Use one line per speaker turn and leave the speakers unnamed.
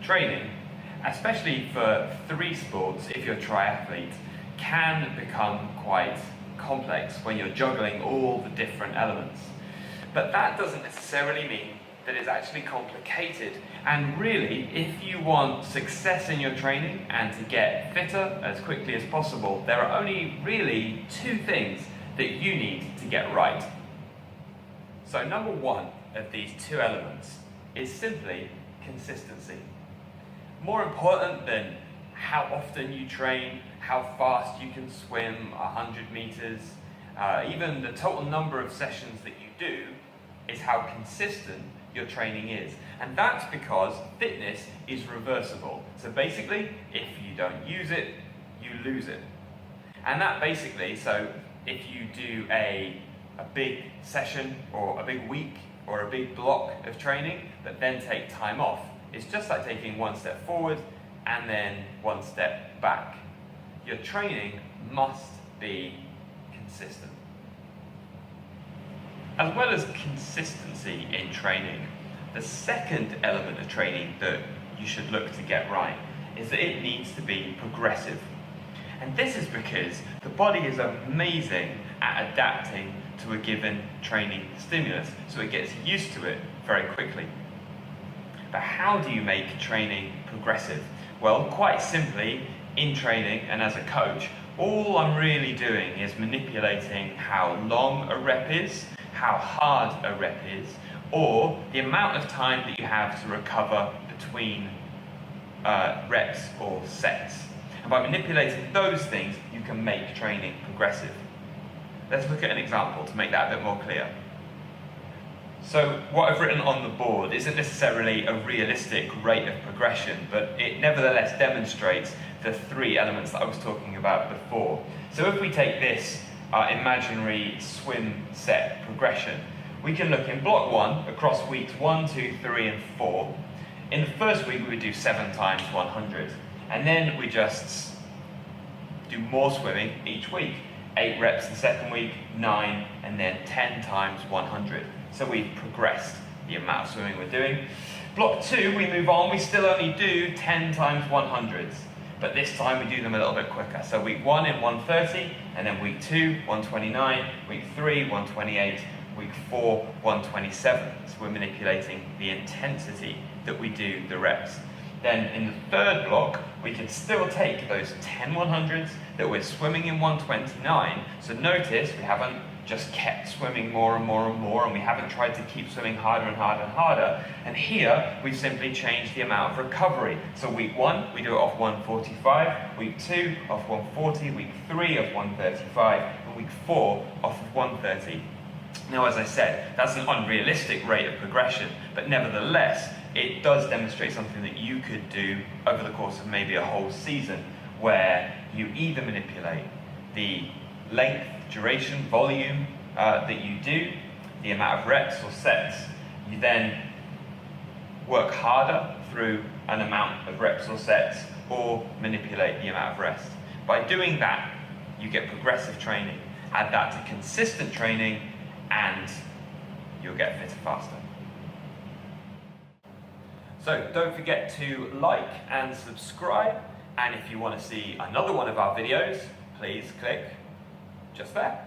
training, especially for three sports, if you're a triathlete, can become quite complex when you're juggling all the different elements. But that doesn't necessarily mean that it's actually complicated. And really, if you want success in your training and to get fitter as quickly as possible, there are only really two things that you need to get right. So number one of these two elements is simply consistency. More important than how often you train, how fast you can swim 100 meters, even the total number of sessions that you do, is how consistent your training is. And that's because fitness is reversible. So basically, if you don't use it, you lose it. And that basically, so if you do a big session or a big week or a big block of training, but then take time off, it's just like taking one step forward and then one step back. Your training must be consistent. As well as consistency in training, the second element of training that you should look to get right is that it needs to be progressive. And this is because the body is amazing at adapting to a given training stimulus, so it gets used to it very quickly. But how do you make training progressive? Well, quite simply, in training and as a coach, all I'm really doing is manipulating how long a rep is, how hard a rep is, or the amount of time that you have to recover between reps or sets. And by manipulating those things, you can make training progressive. Let's look at an example to make that a bit more clear. So what I've written on the board isn't necessarily a realistic rate of progression, but it nevertheless demonstrates the three elements that I was talking about before. So if we take this imaginary swim set progression, we can look in block 1 across weeks 1, 2, 3 and 4. In the first week we would do 7 times 100, and then we just do more swimming each week. 8 reps the second week, 9, and then 10 times 100. So we've progressed the amount of swimming we're doing. Block 2, we move on, we still only do 10 times 100s, but this time we do them a little bit quicker. So week 1 in 130, and then week 2, 129, week 3, 128, week 4, 127. So we're manipulating the intensity that we do the reps. Then in the third block, we can still take those 10 100s that we're swimming in 129. So notice we haven't just kept swimming more and more and more, and we haven't tried to keep swimming harder and harder and harder. And here, we've simply changed the amount of recovery. So week 1, we do it off 145, week 2, off 140, week 3 off 135, and week 4 off of 130. Now, as I said, that's an unrealistic rate of progression, but nevertheless, it does demonstrate something that you could do over the course of maybe a whole season, where you either manipulate the length, duration, volume that you do, the amount of reps or sets. You then work harder through an amount of reps or sets, or manipulate the amount of rest. By doing that, you get progressive training. Add that to consistent training, and you'll get fitter faster. So don't forget to like and subscribe, and if you want to see another one of our videos, please click just there.